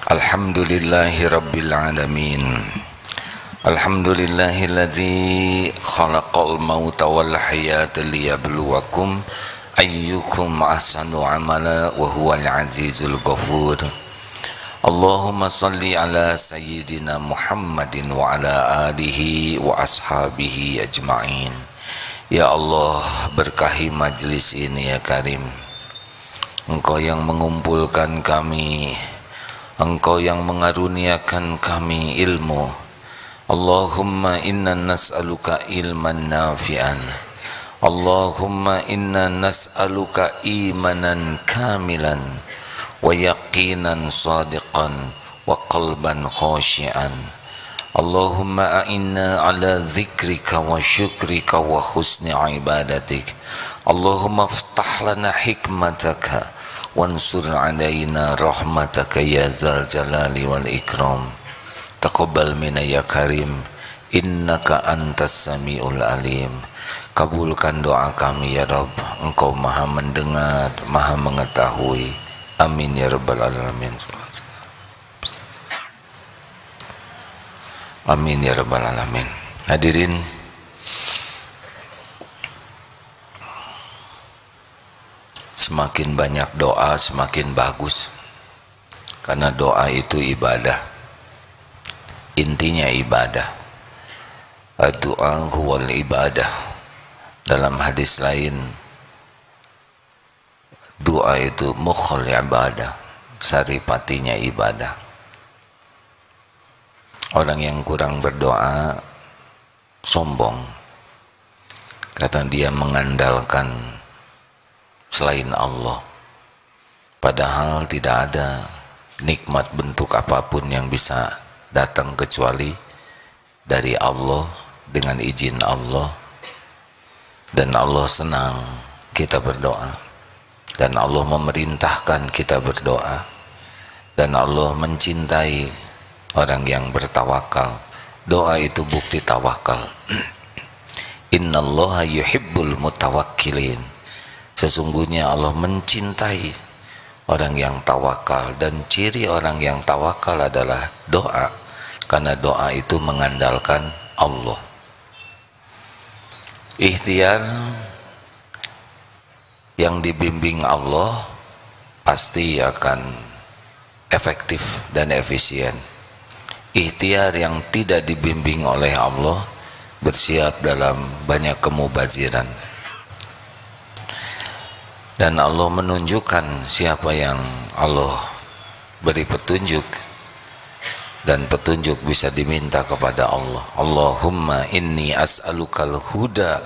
Alhamdulillahi Rabbil Alamin. Alhamdulillahilladzi khalaqal mauta wal hayata liyabluwakum ayyukum ahsanu amala wa huwal azizul ghafur. Allahumma salli ala sayyidina Muhammadin wa ala alihi wa ashabihi ajma'in. Ya Allah, berkahi majlis ini ya Karim. Engkau yang mengumpulkan kami, Engkau yang mengaruniakan kami ilmu. Allahumma inna nas'aluka ilman nafi'an. Allahumma inna nas'aluka imanan kamilan wa yaqinan sadiqan wa qalban khashi'an. Allahumma a'inna ala dzikrika wa syukrika wa husni ibadatik. Allahumma aftah lana hikmataka wansur alaina rahmataka ya dzal jalali wal ikram. Taqabbal minna ya karim, innaka antas samiul alim. Kabulkan doa kami ya Rabb, Engkau maha mendengar, maha mengetahui. Amin ya rabbal alamin. Amin ya rabbal alamin. Hadirin, semakin banyak doa semakin bagus, karena doa itu ibadah, intinya ibadah. Ad-du'a huwal ibadah. Dalam hadis lain, doa itu mukhul ibadah, saripatinya ibadah. Orang yang kurang berdoa sombong karena dia mengandalkan selain Allah, padahal tidak ada nikmat bentuk apapun yang bisa datang kecuali dari Allah dengan izin Allah. Dan Allah senang kita berdoa, dan Allah memerintahkan kita berdoa, dan Allah mencintai orang yang bertawakal. Doa itu bukti tawakal. Innallaha yuhibbul mutawakkilin. Sesungguhnya Allah mencintai orang yang tawakal, dan ciri orang yang tawakal adalah doa, karena doa itu mengandalkan Allah. Ikhtiar yang dibimbing Allah pasti akan efektif dan efisien. Ikhtiar yang tidak dibimbing oleh Allah bersiap dalam banyak kemubaziran. Dan Allah menunjukkan siapa yang Allah beri petunjuk, dan petunjuk bisa diminta kepada Allah. Allahumma inni as'alukal huda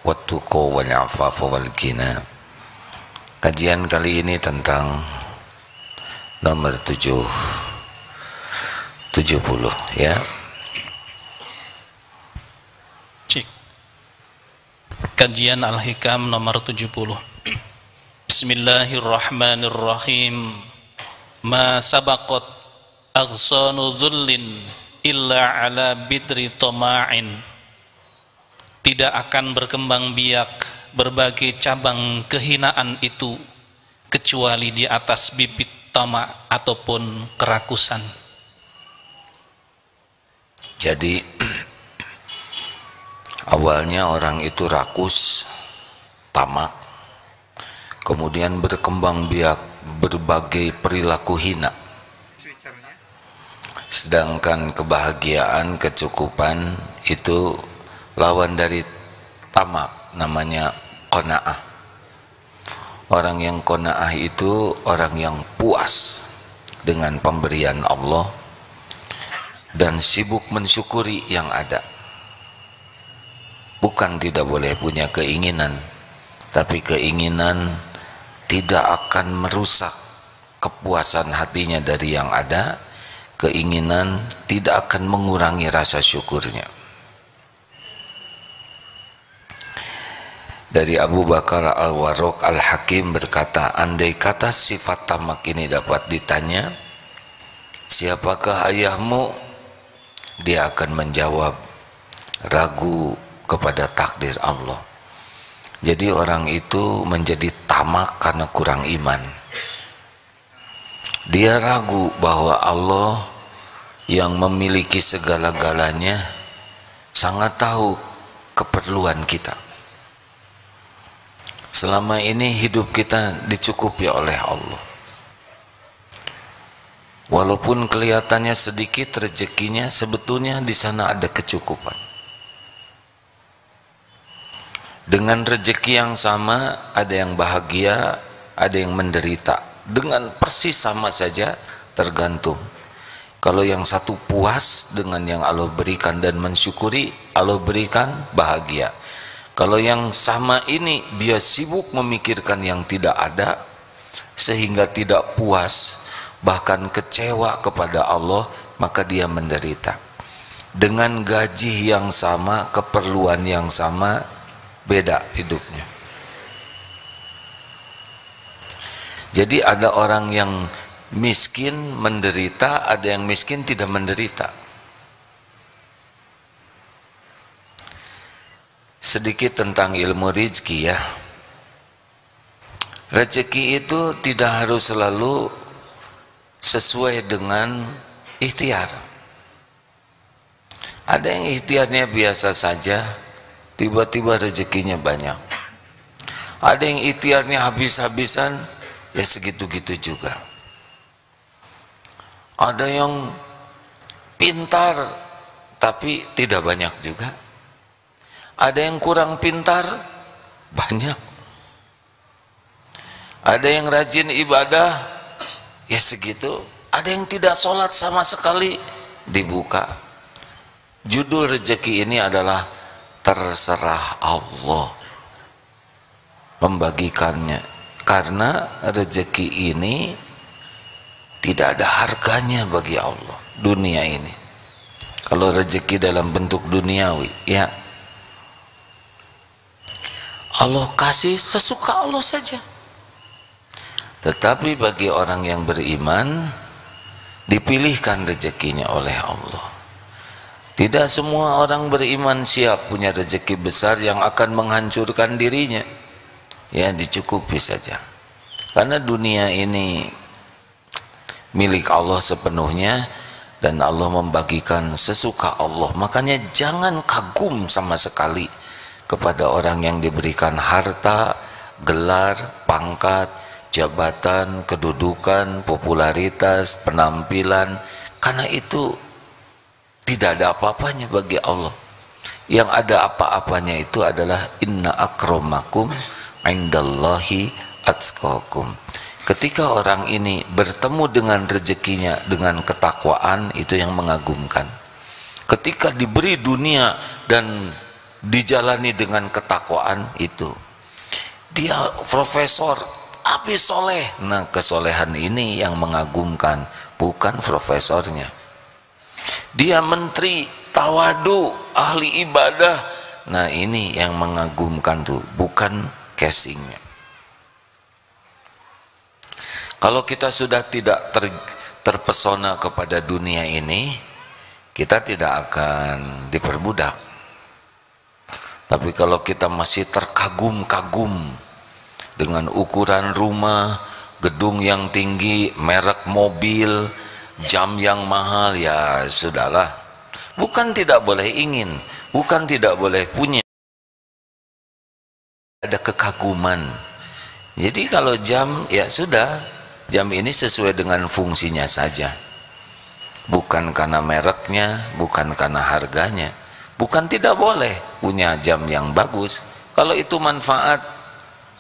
wattuqa wal afafa wal ghina. Kajian kali ini tentang nomor 70 ya. Cik. Kajian Al-Hikam nomor 70. Bismillahirrahmanirrahim. Ma sabaqat aghsanu dhullin illa ala bidri tama'in. Tidak akan berkembang biak berbagai cabang kehinaan itu kecuali di atas bibit tama' ataupun kerakusan. Jadi awalnya orang itu rakus, tamak, kemudian berkembang biak berbagai perilaku hina. Sedangkan kebahagiaan, kecukupan itu lawan dari tamak, namanya qanaah. Orang yang qanaah itu orang yang puas dengan pemberian Allah dan sibuk mensyukuri yang ada. Bukan tidak boleh punya keinginan, tapi keinginan tidak akan merusak kepuasan hatinya dari yang ada. Keinginan tidak akan mengurangi rasa syukurnya. Dari Abu Bakar Al-Warraq Al-Hakim berkata, andai kata sifat tamak ini dapat ditanya, siapakah ayahmu? Dia akan menjawab, ragu kepada takdir Allah. Jadi orang itu menjadi tamak karena kurang iman. Dia ragu bahwa Allah yang memiliki segala-galanya sangat tahu keperluan kita. Selama ini hidup kita dicukupi oleh Allah. Walaupun kelihatannya sedikit rezekinya, sebetulnya di sana ada kecukupan. Dengan rezeki yang sama, ada yang bahagia, ada yang menderita. Dengan persis sama saja, tergantung. Kalau yang satu puas dengan yang Allah berikan dan mensyukuri, Allah berikan bahagia. Kalau yang sama ini dia sibuk memikirkan yang tidak ada, sehingga tidak puas, bahkan kecewa kepada Allah, maka dia menderita. Dengan gaji yang sama, keperluan yang sama, beda hidupnya. Jadi ada orang yang miskin menderita, ada yang miskin tidak menderita. Sedikit tentang ilmu rezeki ya. Rezeki itu tidak harus selalu sesuai dengan ikhtiar. Ada yang ikhtiarnya biasa saja, tiba-tiba rezekinya banyak. Ada yang ikhtiarnya habis-habisan, ya segitu-gitu juga. Ada yang pintar tapi tidak banyak juga. Ada yang kurang pintar, banyak. Ada yang rajin ibadah, ya segitu. Ada yang tidak sholat sama sekali, dibuka. Judul rezeki ini adalah terserah Allah membagikannya, karena rezeki ini tidak ada harganya bagi Allah. Dunia ini, kalau rezeki dalam bentuk duniawi, ya Allah kasih sesuka Allah saja. Tetapi bagi orang yang beriman, dipilihkan rezekinya oleh Allah. Tidak semua orang beriman siap punya rezeki besar yang akan menghancurkan dirinya. Ya, dicukupi saja. Karena dunia ini milik Allah sepenuhnya, dan Allah membagikan sesuka Allah. Makanya jangan kagum sama sekali kepada orang yang diberikan harta, gelar, pangkat, jabatan, kedudukan, popularitas, penampilan, karena itu tidak ada apa-apanya bagi Allah. Yang ada apa-apanya itu adalah inna akramakum indallahi atqakum. Ketika orang ini bertemu dengan rezekinya dengan ketakwaan, itu yang mengagumkan. Ketika diberi dunia dan dijalani dengan ketakwaan, itu dia profesor habis soleh. Nah, kesolehan ini yang mengagumkan, bukan profesornya. Dia menteri tawadu, ahli ibadah. Nah, ini yang mengagumkan tuh, bukan casingnya. Kalau kita sudah tidak terpesona kepada dunia ini, kita tidak akan diperbudak. Tapi kalau kita masih terkagum-kagum dengan ukuran rumah, gedung yang tinggi, merek mobil, jam yang mahal, ya sudahlah. Bukan tidak boleh ingin, bukan tidak boleh punya, ada kekaguman. Jadi kalau jam, ya sudah, jam ini sesuai dengan fungsinya saja, bukan karena mereknya, bukan karena harganya. Bukan tidak boleh punya jam yang bagus, kalau itu manfaat,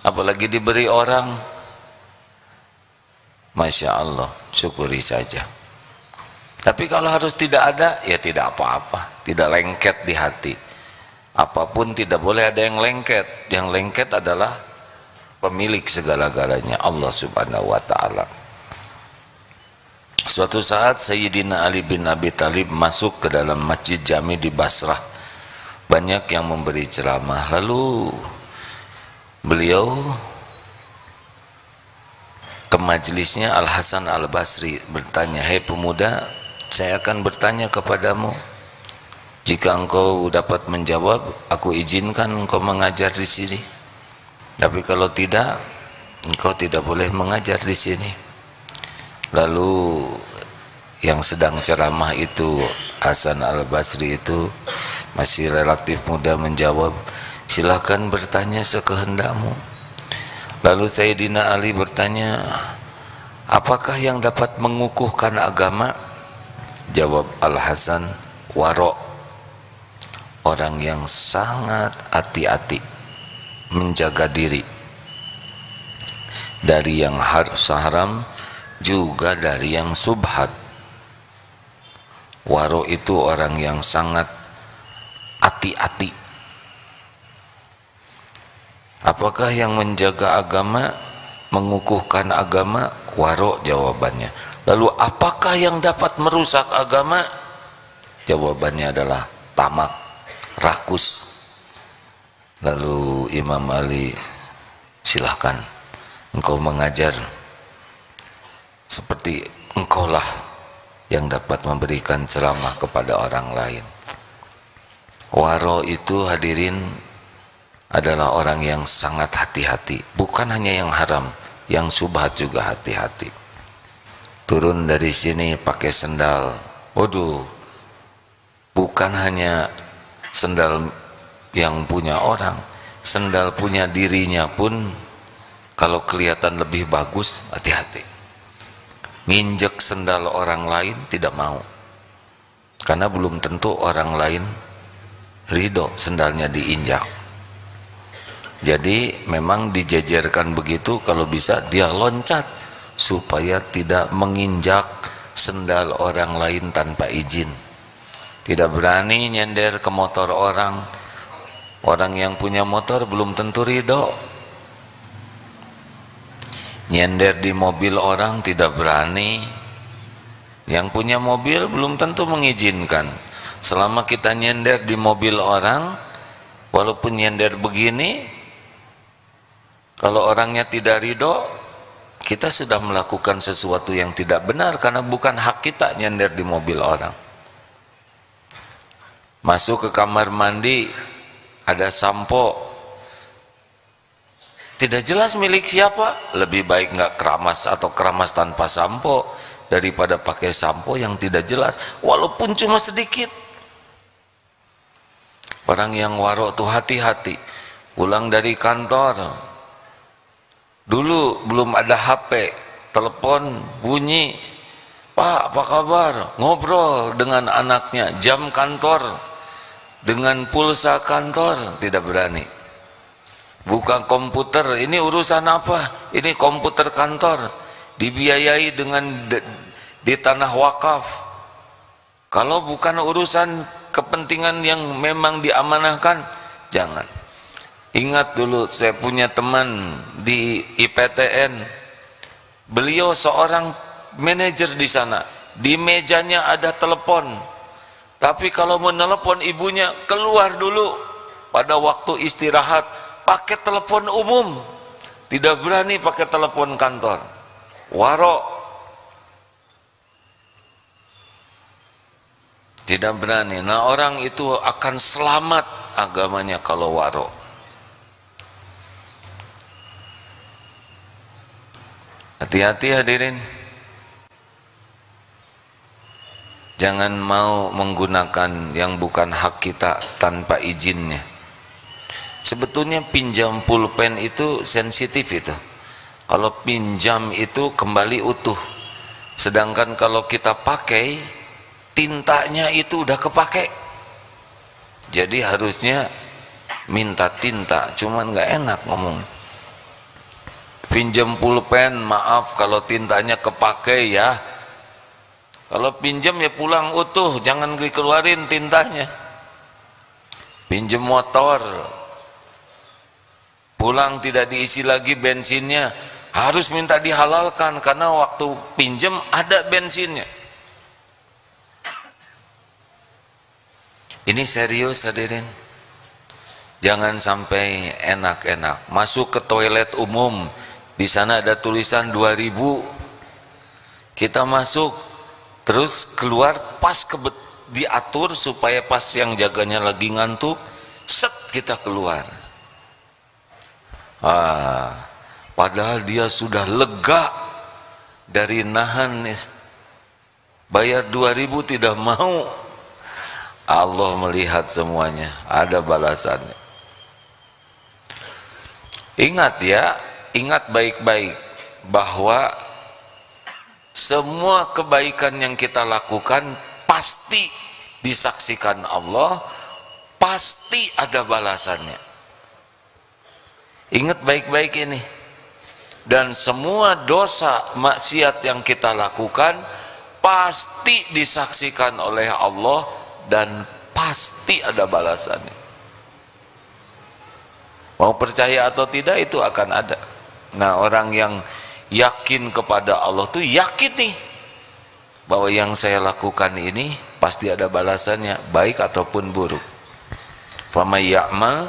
apalagi diberi orang, Masya Allah, syukuri saja. Tapi kalau harus tidak ada, ya tidak apa-apa, tidak lengket di hati. Apapun tidak boleh ada yang lengket. Yang lengket adalah pemilik segala-galanya, Allah Subhanahu wa ta'ala. Suatu saat Sayyidina Ali bin Abi Thalib masuk ke dalam masjid Jami di Basrah. Banyak yang memberi ceramah. Lalu beliau ke majelisnya Al Hasan Al Basri bertanya, "Hei pemuda, saya akan bertanya kepadamu. Jika engkau dapat menjawab, aku izinkan engkau mengajar di sini. Tapi kalau tidak, engkau tidak boleh mengajar di sini." Lalu yang sedang ceramah itu, Hasan Al-Basri itu masih relatif muda, menjawab, silakan bertanya sekehendakmu. Lalu Sayyidina Ali bertanya, apakah yang dapat mengukuhkan agama? Jawab Al-Hasan, waro, orang yang sangat hati-hati menjaga diri dari yang haram juga dari yang subhat. Waro itu orang yang sangat hati-hati. Apakah yang menjaga agama, mengukuhkan agama? Waro jawabannya. Lalu apakah yang dapat merusak agama? Jawabannya adalah tamak, rakus. Lalu Imam Ali, silahkan engkau mengajar, seperti engkaulah yang dapat memberikan ceramah kepada orang lain. Waro itu hadirin adalah orang yang sangat hati-hati, bukan hanya yang haram, yang subhat juga hati-hati. Turun dari sini pakai sendal, waduh, bukan hanya sendal yang punya orang, sendal punya dirinya pun kalau kelihatan lebih bagus, hati-hati. Nginjek sendal orang lain tidak mau, karena belum tentu orang lain ridho sendalnya diinjak. Jadi memang dijajarkan begitu, kalau bisa dia loncat supaya tidak menginjak sendal orang lain tanpa izin. Tidak berani nyender ke motor orang, orang yang punya motor belum tentu ridho. Nyender di mobil orang tidak berani, yang punya mobil belum tentu mengizinkan. Selama kita nyender di mobil orang, walaupun nyender begini, kalau orangnya tidak ridho, kita sudah melakukan sesuatu yang tidak benar, karena bukan hak kita nyender di mobil orang. Masuk ke kamar mandi, ada sampo, tidak jelas milik siapa, lebih baik nggak keramas atau keramas tanpa sampo daripada pakai sampo yang tidak jelas walaupun cuma sedikit. Orang yang waro tuh hati-hati. Pulang dari kantor, dulu belum ada HP, telepon bunyi, Pak apa kabar, ngobrol dengan anaknya, jam kantor dengan pulsa kantor tidak berani. Buka komputer, ini urusan apa? Ini komputer kantor, dibiayai dengan di tanah wakaf. Kalau bukan urusan kepentingan yang memang diamanahkan, jangan. Ingat dulu saya punya teman di IPTN, beliau seorang manajer di sana, di mejanya ada telepon, tapi kalau menelepon ibunya keluar dulu pada waktu istirahat, pakai telepon umum, tidak berani pakai telepon kantor. Waro, tidak berani. Nah orang itu akan selamat agamanya kalau waro. Hati-hati hadirin, jangan mau menggunakan yang bukan hak kita tanpa izinnya. Sebetulnya pinjam pulpen itu sensitif itu. Kalau pinjam itu kembali utuh. Sedangkan kalau kita pakai, tintanya itu udah kepake. Jadi harusnya minta tinta, cuman nggak enak ngomong. Pinjam pulpen, maaf kalau tintanya kepake ya. Kalau pinjam ya pulang utuh, jangan dikeluarin tintanya. Pinjam motor, pulang tidak diisi lagi bensinnya, harus minta dihalalkan karena waktu pinjam ada bensinnya. Ini serius hadirin. Jangan sampai enak-enak masuk ke toilet umum, di sana ada tulisan 2000, kita masuk terus keluar pas diatur supaya pas yang jaganya lagi ngantuk, set kita keluar. Padahal dia sudah lega dari nahan bayar 2.000 tidak mau. Allah melihat semuanya, ada balasannya. Ingat ya, ingat baik-baik bahwa semua kebaikan yang kita lakukan pasti disaksikan Allah, pasti ada balasannya. Ingat baik-baik ini. Dan semua dosa maksiat yang kita lakukan pasti disaksikan oleh Allah dan pasti ada balasannya. Mau percaya atau tidak itu akan ada. Nah, orang yang yakin kepada Allah tuh yakin nih bahwa yang saya lakukan ini pasti ada balasannya, baik ataupun buruk. Faman ya'mal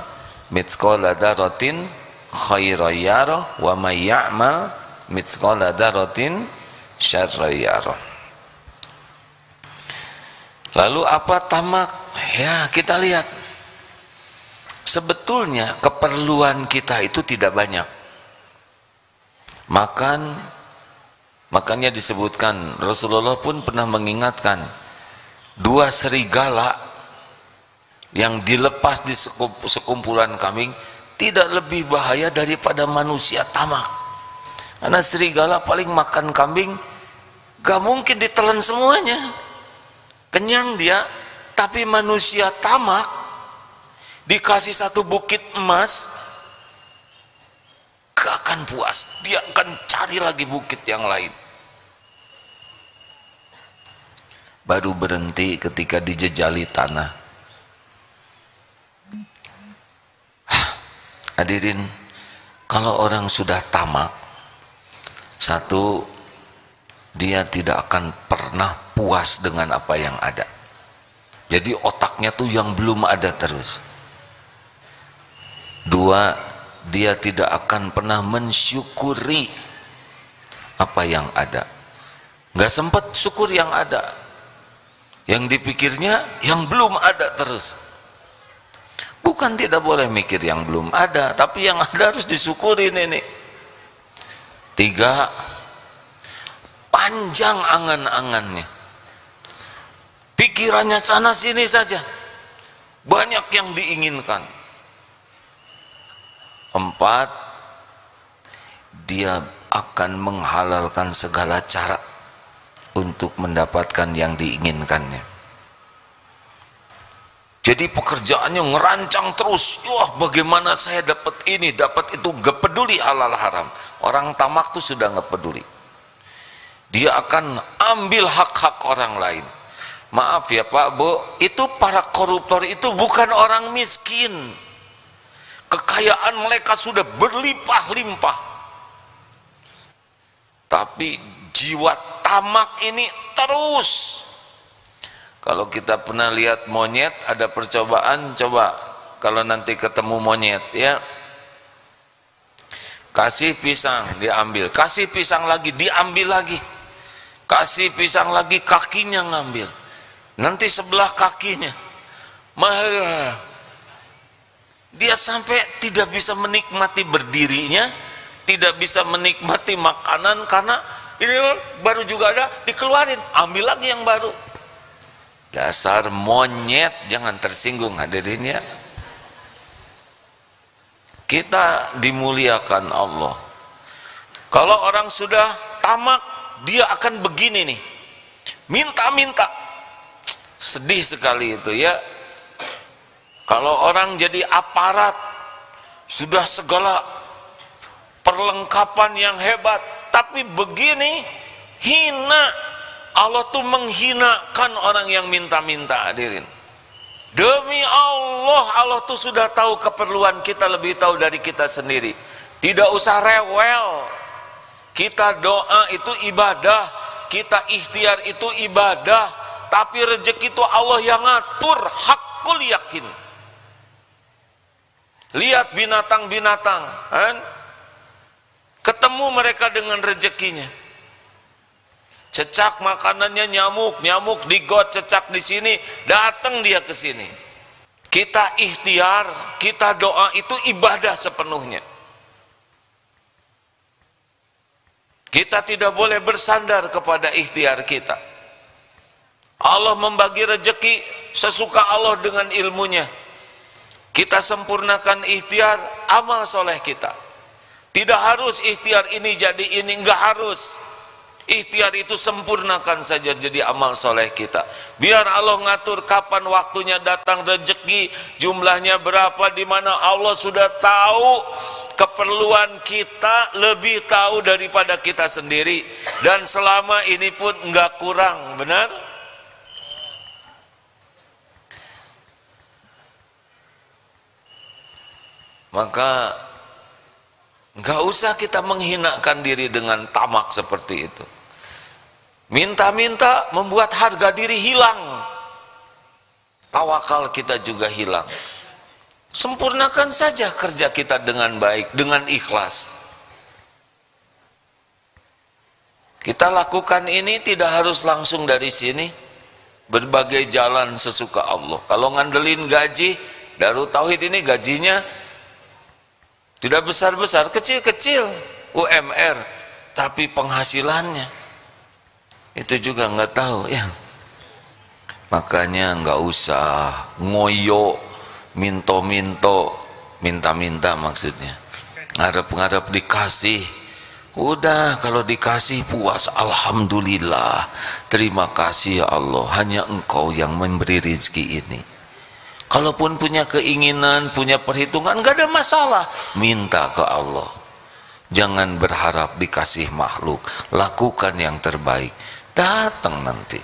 mithqala dzarratin khairan yarah wa may ya'mal mithqala dzarratin syarran yarah. Lalu apa tamak? Ya, kita lihat. Sebetulnya keperluan kita itu tidak banyak. Makanya disebutkan, Rasulullah pun pernah mengingatkan, 2 serigala yang dilepas di sekumpulan kambing tidak lebih bahaya daripada manusia tamak. Karena serigala paling makan kambing, gak mungkin ditelan semuanya. Kenyang dia, tapi manusia tamak dikasih 1 bukit emas gak akan puas, dia akan cari lagi bukit yang lain. Baru berhenti ketika dijejali tanah. Hadirin, kalau orang sudah tamak, satu, dia tidak akan pernah puas dengan apa yang ada. Jadi otaknya tuh yang belum ada terus. 2, dia tidak akan pernah mensyukuri apa yang ada. Nggak sempat syukur yang ada. Yang dipikirnya yang belum ada terus. Bukan tidak boleh mikir yang belum ada, tapi yang ada harus disyukurin ini. 3, panjang angan-angannya. Pikirannya sana sini saja. Banyak yang diinginkan. 4, dia akan menghalalkan segala cara untuk mendapatkan yang diinginkannya. Jadi pekerjaannya ngerancang terus, wah bagaimana saya dapat ini, dapat itu, gak peduli halal haram. Orang tamak tuh sudah gak peduli. Dia akan ambil hak-hak orang lain. Maaf ya Pak, Bu, itu para koruptor itu bukan orang miskin. Kekayaan mereka sudah berlimpah-limpah. Tapi jiwa tamak ini terus. Kalau kita pernah lihat monyet, ada percobaan, coba kalau nanti ketemu monyet ya, kasih pisang diambil, kasih pisang lagi diambil lagi, kasih pisang lagi, kakinya ngambil, nanti sebelah kakinya, dia sampai tidak bisa menikmati berdirinya, tidak bisa menikmati makanan karena ini baru juga ada, dikeluarin, ambil lagi yang baru. Dasar monyet, jangan tersinggung hadirin ya. Kita dimuliakan Allah. Kalau orang sudah tamak, dia akan begini nih, minta-minta. Sedih sekali itu ya. Kalau orang jadi aparat, sudah segala perlengkapan yang hebat, tapi begini, hina. Allah tuh menghinakan orang yang minta-minta, hadirin. Demi Allah, Allah tuh sudah tahu keperluan kita, lebih tahu dari kita sendiri. Tidak usah rewel. Kita doa itu ibadah, kita ikhtiar itu ibadah, tapi rezeki itu Allah yang ngatur, hakul yakin. Lihat binatang-binatang, kan? Ketemu mereka dengan rezekinya. Cecak makanannya nyamuk di got, cecak di sini, datang dia ke sini. Kita ikhtiar, kita doa itu ibadah sepenuhnya. Kita tidak boleh bersandar kepada ikhtiar kita. Allah membagi rezeki sesuka Allah dengan ilmunya. Kita sempurnakan ikhtiar amal soleh kita. Tidak harus ikhtiar ini jadi ini, enggak harus. Ikhtiar itu sempurnakan saja jadi amal soleh kita. Biar Allah ngatur kapan waktunya datang rezeki, jumlahnya berapa, di mana Allah sudah tahu keperluan kita, lebih tahu daripada kita sendiri. Dan selama ini pun enggak kurang, benar? Maka enggak usah kita menghinakan diri dengan tamak seperti itu. Minta-minta membuat harga diri hilang, tawakal kita juga hilang. Sempurnakan saja kerja kita dengan baik, dengan ikhlas. Kita lakukan ini tidak harus langsung dari sini, berbagai jalan sesuka Allah. Kalau ngandelin gaji, Darut Tauhid ini gajinya tidak besar-besar, kecil-kecil UMR, tapi penghasilannya itu juga nggak tahu ya. Makanya nggak usah ngoyo, minta-minta maksudnya, ngarep-ngarep dikasih. Udah, kalau dikasih puas, alhamdulillah, terima kasih ya Allah, hanya Engkau yang memberi rezeki ini. Kalaupun punya keinginan, punya perhitungan, nggak ada masalah, minta ke Allah. Jangan berharap dikasih makhluk, lakukan yang terbaik, datang nanti.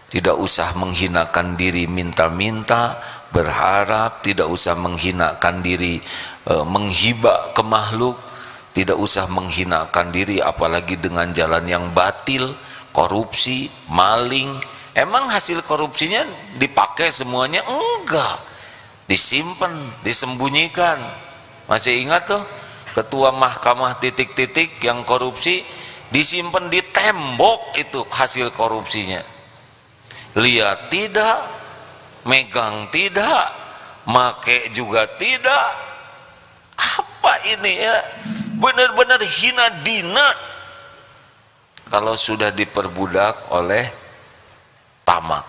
Tidak usah menghinakan diri minta-minta, berharap, tidak usah menghinakan diri menghibah ke makhluk, tidak usah menghinakan diri apalagi dengan jalan yang batil, korupsi, maling. Emang hasil korupsinya dipakai semuanya? Enggak, disimpan, disembunyikan. Masih ingat tuh ketua mahkamah titik-titik yang korupsi, disimpan di tembok itu hasil korupsinya. Lihat tidak, megang tidak, make juga tidak. Apa ini ya? Benar-benar hina dina kalau sudah diperbudak oleh tamak.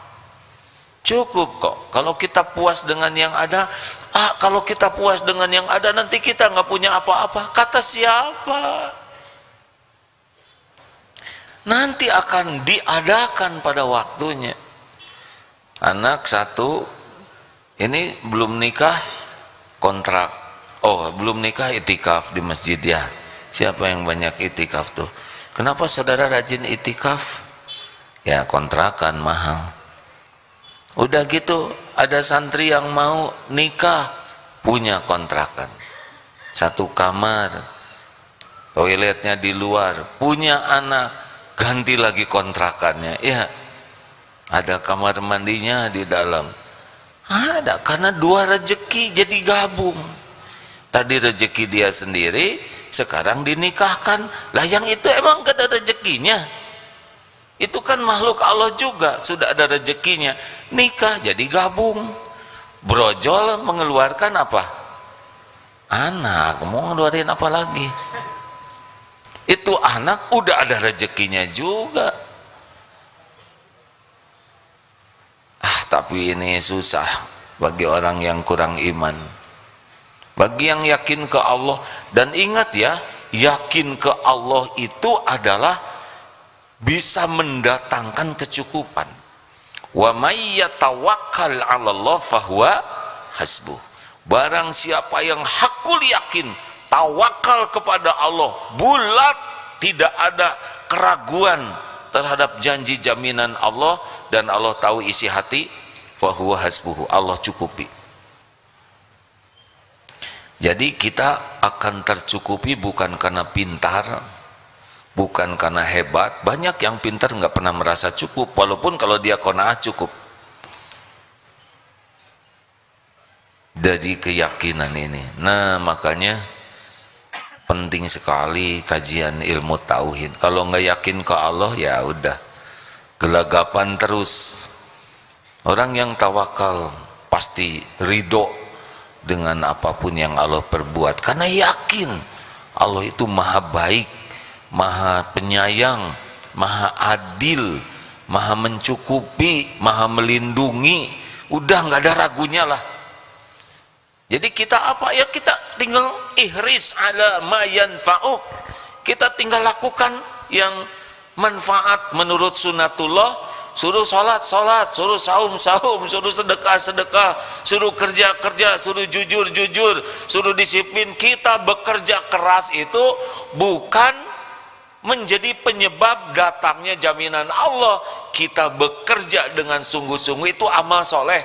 Cukup kok kalau kita puas dengan yang ada. Kalau kita puas dengan yang ada, nanti kita nggak punya apa-apa. Kata siapa? Nanti akan diadakan pada waktunya. Anak satu ini belum nikah, kontrak. Belum nikah, itikaf di masjid ya. Siapa yang banyak itikaf tuh? Kenapa saudara rajin itikaf? Ya, kontrakan mahal. Udah gitu, ada santri yang mau nikah, punya kontrakan, satu kamar, toiletnya di luar, punya anak, ganti lagi kontrakannya. Ya, ada kamar mandinya di dalam. Ada, karena dua rezeki jadi gabung. Tadi rezeki dia sendiri, sekarang dinikahkan. Lah yang itu emang gak ada rezekinya? Itu kan makhluk Allah juga, sudah ada rezekinya. Nikah jadi gabung. Brojol mengeluarkan apa? Anak, mau ngeluarin apa lagi? Itu anak udah ada rezekinya juga. Tapi ini susah bagi orang yang kurang iman. Bagi yang yakin ke Allah, dan ingat ya, yakin ke Allah itu adalah bisa mendatangkan kecukupan. Wa may yatawakkal 'alallah fahuwa hasbuh. Barang siapa yang hakul yakin, tawakal kepada Allah, bulat, tidak ada keraguan terhadap janji jaminan Allah, dan Allah tahu isi hati, fahuwa hasbuhu, Allah cukupi. Jadi kita akan tercukupi bukan karena pintar, bukan karena hebat. Banyak yang pintar nggak pernah merasa cukup, walaupun kalau dia qanaah cukup. Dari keyakinan ini. Nah, makanya penting sekali kajian ilmu tauhid. Kalau nggak yakin ke Allah, ya udah gelagapan terus. Orang yang tawakal pasti ridho dengan apapun yang Allah perbuat, karena yakin Allah itu maha baik, maha penyayang, maha adil, maha mencukupi, maha melindungi. Udah nggak ada ragunya lah. Jadi kita apa ya, kita tinggal ihris ala ma yanfa'uk, kita tinggal lakukan yang manfaat menurut sunnatullah. Suruh sholat, sholat, suruh saum, saum, suruh sedekah, sedekah, suruh kerja, kerja, suruh jujur, jujur, suruh disiplin. Kita bekerja keras itu bukan menjadi penyebab datangnya jaminan Allah. Kita bekerja dengan sungguh-sungguh, itu amal soleh.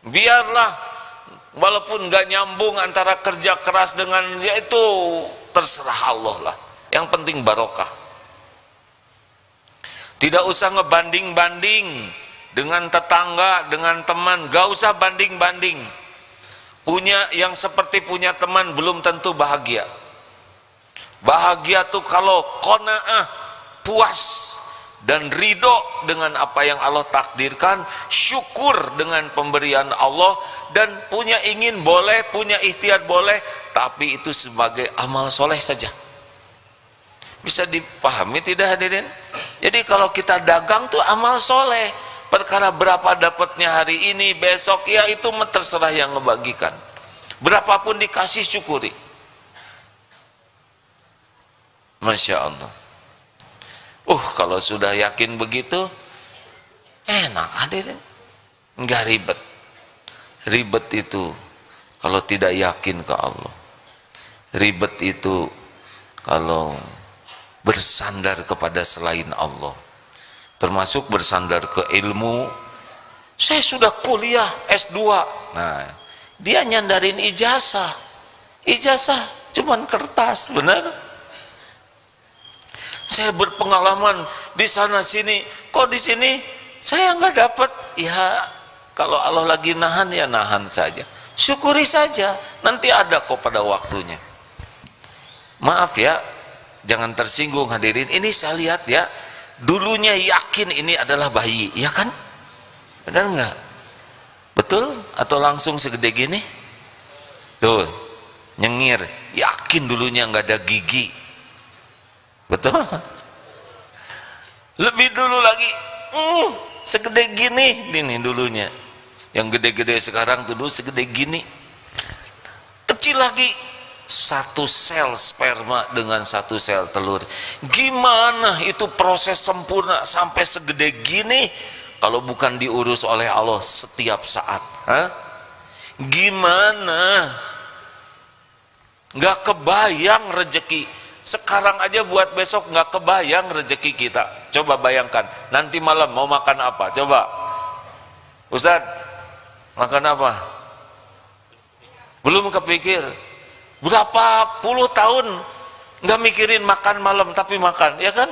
Biarlah walaupun gak nyambung antara kerja keras dengan, ya itu terserah Allah lah, yang penting barokah. Tidak usah ngebanding-banding dengan tetangga, dengan teman, gak usah banding-banding. Punya yang seperti punya teman belum tentu bahagia. Bahagia tuh kalau qanaah, puas dan ridho dengan apa yang Allah takdirkan, syukur dengan pemberian Allah, dan punya ingin boleh, punya ikhtiar boleh, tapi itu sebagai amal soleh saja. Bisa dipahami tidak hadirin? Jadi kalau kita dagang tuh amal soleh, perkara berapa dapatnya hari ini, besok, ya itu terserah yang ngebagikan. Berapapun dikasih, syukuri. Masya Allah. Kalau sudah yakin begitu, enak hadirin, nggak ribet. Ribet itu kalau tidak yakin ke Allah. Ribet itu kalau bersandar kepada selain Allah, termasuk bersandar ke ilmu. Saya sudah kuliah S2, nah dia nyandarin ijazah. Ijazah cuman kertas, benar? Saya berpengalaman di sana sini, kok di sini saya nggak dapat. Ya kalau Allah lagi nahan, ya nahan saja, syukuri saja, nanti ada kok pada waktunya. Maaf ya, jangan tersinggung hadirin, ini saya lihat ya, dulunya yakin ini adalah bayi, ya kan? Benar nggak? Betul? Atau langsung segede gini? Tuh, nyengir, yakin dulunya nggak ada gigi. Betul? Lebih dulu lagi, segede gini, ini dulunya. Yang gede-gede sekarang tuh dulu segede gini. Kecil lagi, satu sel sperma dengan satu sel telur. Gimana itu proses sempurna sampai segede gini kalau bukan diurus oleh Allah setiap saat? Gimana? Nggak kebayang rezeki. Sekarang aja buat besok nggak kebayang rezeki kita. Coba bayangkan, nanti malam mau makan apa? Coba, Ustadz, makan apa? Belum kepikir. Berapa puluh tahun nggak mikirin makan malam, tapi makan, ya kan?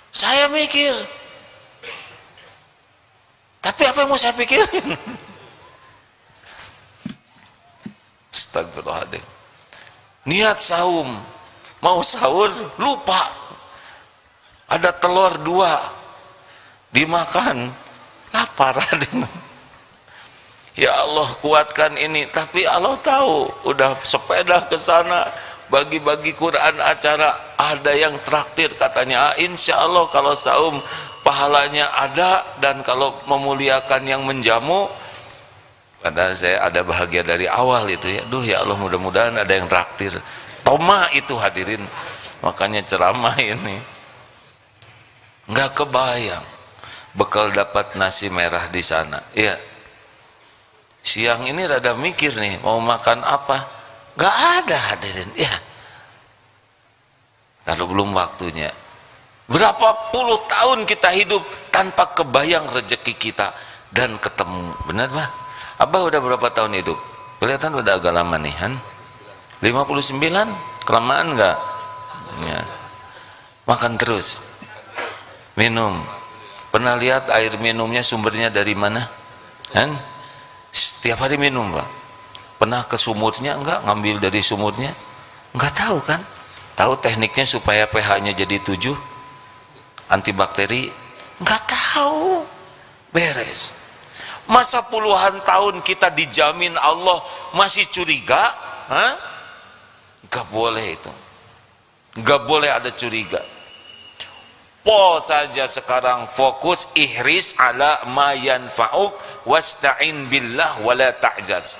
Saya mikir, tapi apa yang mau saya pikirin? Astagfirullahaladzim. Niat saum, mau sahur, lupa ada telur 2 dimakan, lapar. Ya Allah, kuatkan ini. Tapi Allah tahu, udah sepeda ke sana, bagi-bagi Quran acara, ada yang traktir katanya. Insya Allah kalau saum pahalanya ada, dan kalau memuliakan yang menjamu. Padahal saya ada bahagia dari awal itu ya. Duh ya Allah, mudah-mudahan ada yang traktir. Toma itu hadirin, makanya ceramah ini. Nggak kebayang bekal dapat nasi merah di sana. Iya. Siang ini rada mikir nih, mau makan apa? Nggak ada hadirin. Ya. Kalau belum waktunya. Berapa puluh tahun kita hidup tanpa kebayang rezeki kita dan ketemu. Benar Pak? Abah udah berapa tahun hidup? Kelihatan udah agak lama nih kan? 59? Kelamaan nggak? Ya. Makan terus, minum. Pernah lihat air minumnya sumbernya dari mana? Kan? Setiap hari minum Pak. Pernah ke sumurnya enggak? Ngambil dari sumurnya? Enggak tahu kan? Tahu tekniknya supaya pH-nya jadi 7? Antibakteri? Enggak tahu. Beres. Masa puluhan tahun kita dijamin Allah masih curiga? Gak boleh itu. nggak boleh ada curiga. Pol saja sekarang, fokus, ihris ala ma yanfa'uk wasta'in billah wala ta'jaz.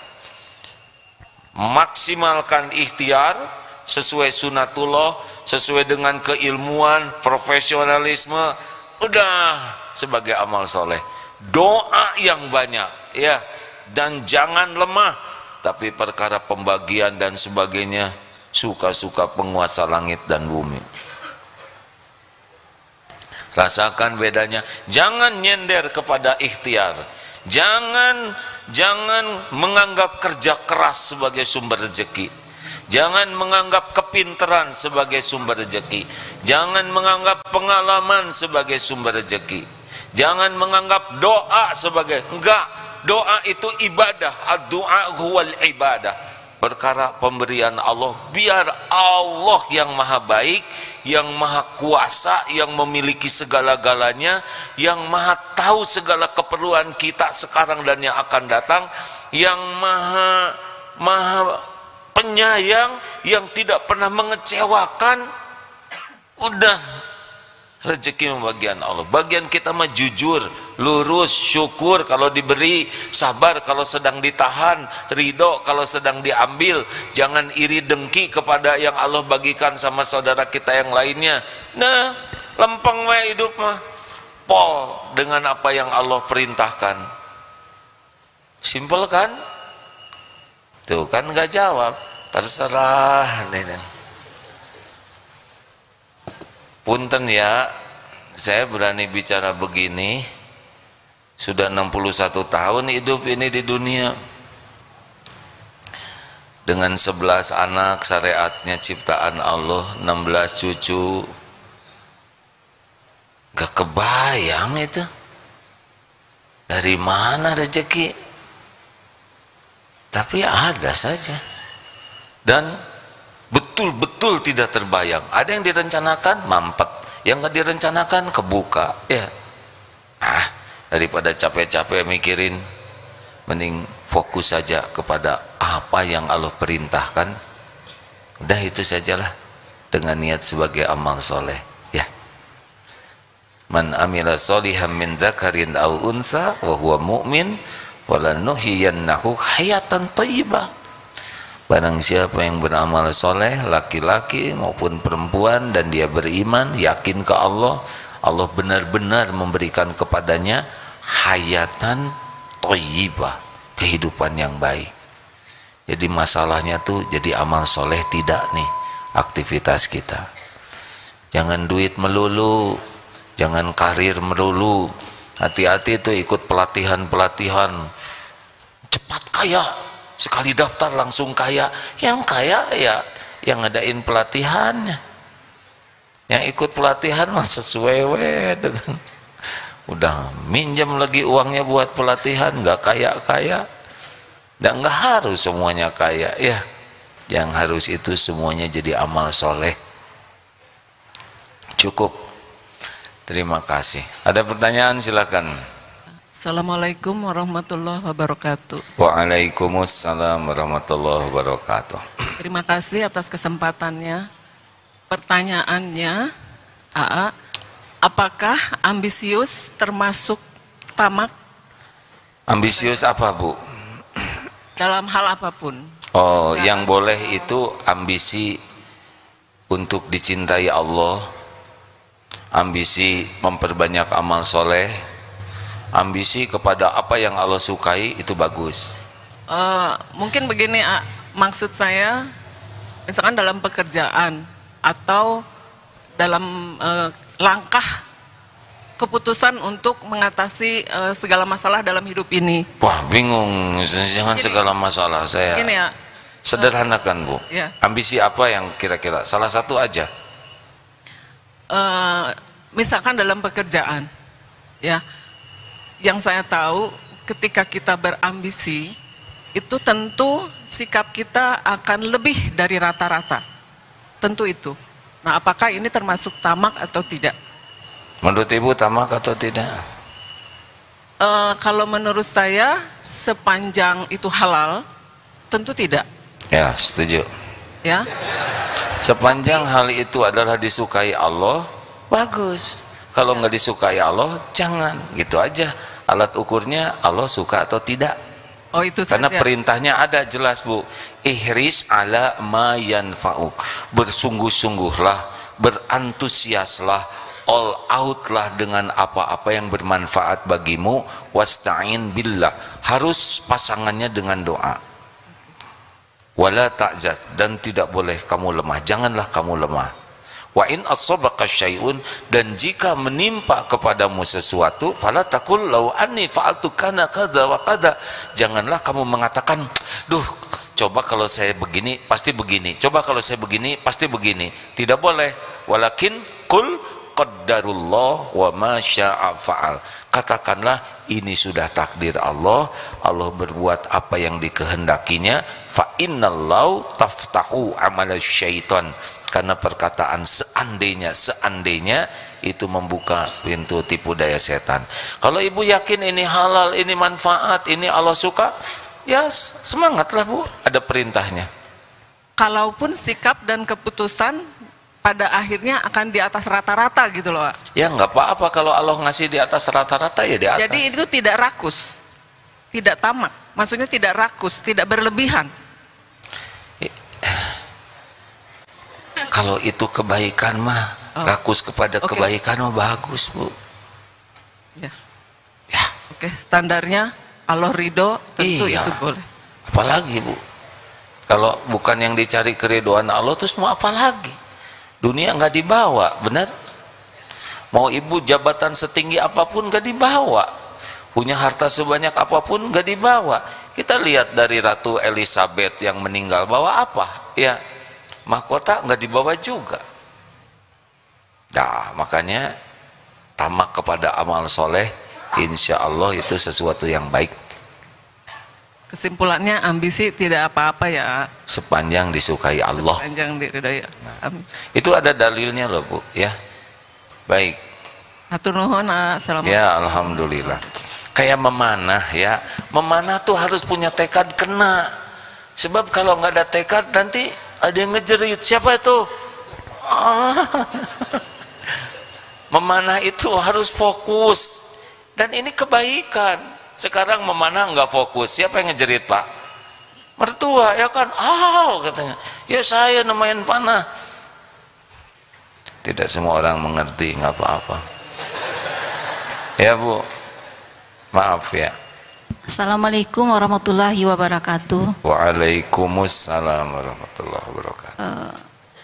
Maksimalkan ikhtiar sesuai sunatullah, sesuai dengan keilmuan, profesionalisme, udah sebagai amal soleh. Doa yang banyak ya, dan jangan lemah. Tapi perkara pembagian dan sebagainya, suka-suka penguasa langit dan bumi. Rasakan bedanya. Jangan nyender kepada ikhtiar. Jangan menganggap kerja keras sebagai sumber rezeki. Jangan menganggap kepinteran sebagai sumber rezeki. Jangan menganggap pengalaman sebagai sumber rezeki. Jangan menganggap doa sebagai, enggak, doa itu ibadah. Ad-du'a huwal ibadah. Perkara pemberian Allah, biar Allah yang maha baik, yang maha kuasa, yang memiliki segala-galanya, yang maha tahu segala keperluan kita sekarang dan yang akan datang, yang maha penyayang, yang tidak pernah mengecewakan. Udah, rezeki bagian Allah. Bagian kita mah jujur, lurus, syukur kalau diberi, sabar kalau sedang ditahan, ridho kalau sedang diambil. Jangan iri dengki kepada yang Allah bagikan sama saudara kita yang lainnya. Nah, lempeng wae hidup mah. Pol dengan apa yang Allah perintahkan. Simpel kan? Tuh kan nggak jawab. Terserah. Punten ya, saya berani bicara begini. Sudah 61 tahun hidup ini di dunia. Dengan 11 anak, syariatnya ciptaan Allah, 16 cucu. Gak kebayang itu. Dari mana rezeki? Tapi ada saja. Dan betul-betul tidak terbayang. Ada yang direncanakan mampet, yang nggak direncanakan kebuka. Ya, daripada capek-capek mikirin, mending fokus saja kepada apa yang Allah perintahkan. Udah itu sajalah, dengan niat sebagai amal soleh. Ya, man amila solihan min dzakarin aw unsa wa huwa mu'min falanuhyiyannahu hayatan thayyibah. Barang siapa yang beramal soleh, laki-laki maupun perempuan, dan dia beriman, yakin ke Allah, Allah benar-benar memberikan kepadanya hayatan thayyibah, kehidupan yang baik. Jadi masalahnya tuh jadi amal soleh tidak nih aktivitas kita. Jangan duit melulu, jangan karir melulu. Hati-hati tuh ikut pelatihan-pelatihan, cepat kaya, sekali daftar langsung kaya. Yang kaya ya yang ngadain pelatihannya, yang ikut pelatihan mah sesuai dengan udah minjem lagi uangnya buat pelatihan, nggak kaya-kaya. Dan nggak harus semuanya kaya ya, yang harus itu semuanya jadi amal soleh. Cukup, terima kasih. Ada pertanyaan silakan. Assalamualaikum warahmatullahi wabarakatuh. Waalaikumsalam warahmatullahi wabarakatuh. Terima kasih atas kesempatannya. Pertanyaannya, AA, apakah ambisius termasuk tamak? Ambisius apa, Bu? Dalam hal apapun. Oh, yang boleh itu ambisi untuk dicintai Allah, ambisi memperbanyak amal soleh, ambisi kepada apa yang Allah sukai, itu bagus. Mungkin begini, maksud saya, misalkan dalam pekerjaan atau dalam langkah keputusan untuk mengatasi segala masalah dalam hidup ini. Wah, bingung, jangan gini, segala masalah saya. Gini ya, sederhanakan, Bu. Ya. Ambisi apa yang kira-kira? Salah satu aja. Misalkan dalam pekerjaan, ya. Yang saya tahu, ketika kita berambisi, itu tentu sikap kita akan lebih dari rata-rata. Tentu itu. Nah, apakah ini termasuk tamak atau tidak? Menurut Ibu tamak atau tidak? Kalau menurut saya, sepanjang itu halal, tentu tidak. Ya, setuju. Ya. Sepanjang hal itu adalah disukai Allah, bagus. Kalau nggak disukai Allah, jangan. Gitu aja. Alat ukurnya Allah suka atau tidak. Oh, itu Karena saja. perintahnya ada jelas, Bu. Ihris ala ma yanfa'uk. Bersungguh-sungguhlah, berantusiaslah, all out lah dengan apa-apa yang bermanfaat bagimu. Wasta'in billah. Harus pasangannya dengan doa. Wala ta'jaz, dan tidak boleh kamu lemah, janganlah kamu lemah. Wa in asabaka syai'un, dan jika menimpa kepadamu sesuatu, fala taqul law anni fa'altu kana kadza wa kadza, janganlah kamu mengatakan, duh, coba kalau saya begini pasti begini, coba kalau saya begini pasti begini. Tidak boleh. Walakin qul qaddarullah wa ma syaa fa'al. Katakanlah ini sudah takdir Allah, Allah berbuat apa yang dikehendakinya. Fa innallahu taftahu amala syaitan, karena perkataan seandainya itu membuka pintu tipu daya setan. Kalau ibu yakin ini halal, ini manfaat, ini Allah suka, ya semangatlah, Bu, ada perintahnya. Kalaupun sikap dan keputusan pada akhirnya akan di atas rata-rata gitu loh, Pak. Ya nggak apa-apa, kalau Allah ngasih di atas rata-rata ya di atas. Jadi itu tidak rakus, tidak tamak, maksudnya tidak rakus, tidak berlebihan. Kalau itu kebaikan mah, rakus kepada kebaikan mah bagus, Bu. Ya. Ya. Oke, standarnya Allah ridho, tentu Iya. itu boleh. Apalagi, Bu, kalau bukan yang dicari keriduan Allah, terus mau apa lagi? Dunia nggak dibawa, benar? Mau ibu jabatan setinggi apapun nggak dibawa, punya harta sebanyak apapun nggak dibawa. Kita lihat dari Ratu Elizabeth yang meninggal, bawa apa? Ya, mahkota nggak dibawa juga. Nah, makanya tamak kepada amal soleh, insya Allah itu sesuatu yang baik. Kesimpulannya ambisi tidak apa-apa ya, Sepanjang disukai Allah. panjang diridhoi. Amin. Itu ada dalilnya loh, Bu, ya. Baik. Hatur nuhun, assalamualaikum. Ya, alhamdulillah. Kayak memanah ya. Memanah tuh harus punya tekad kena. Sebab kalau nggak ada tekad nanti ada yang ngejerit. Siapa itu? Memanah itu harus fokus. Dan ini kebaikan. Sekarang memanah nggak fokus. Siapa yang ngejerit, Pak? Mertua, ya kan? Katanya. Ya saya nemain panah. Tidak semua orang mengerti, nggak apa-apa. Ya, Bu. Maaf ya. Assalamualaikum warahmatullahi wabarakatuh. Waalaikumsalam warahmatullahi wabarakatuh.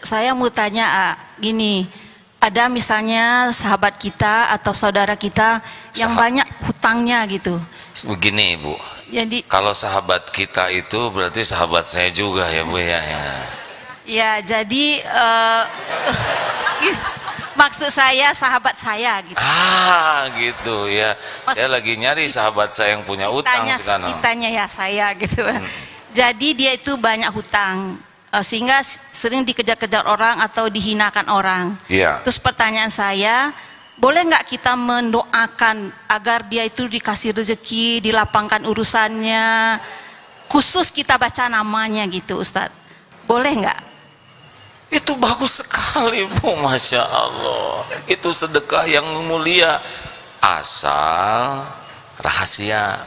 Saya mau tanya, gini, ada misalnya sahabat kita atau saudara kita yang banyak hutangnya gitu. Begini, Bu. Jadi, Kalau sahabat kita itu berarti sahabat saya juga ya, Bu ya. ya jadi maksud saya sahabat saya gitu. Gitu ya. Saya lagi nyari sahabat saya yang punya utang sekarang. Kitanya ya saya gitu. Jadi dia itu banyak hutang. Sehingga sering dikejar-kejar orang atau dihinakan orang. Iya. Terus pertanyaan saya, boleh nggak kita mendoakan agar dia itu dikasih rezeki, dilapangkan urusannya, khusus kita baca namanya gitu, Ustadz? Boleh nggak? Itu bagus sekali, Bu, Masya Allah. Itu sedekah yang mulia, asal rahasia.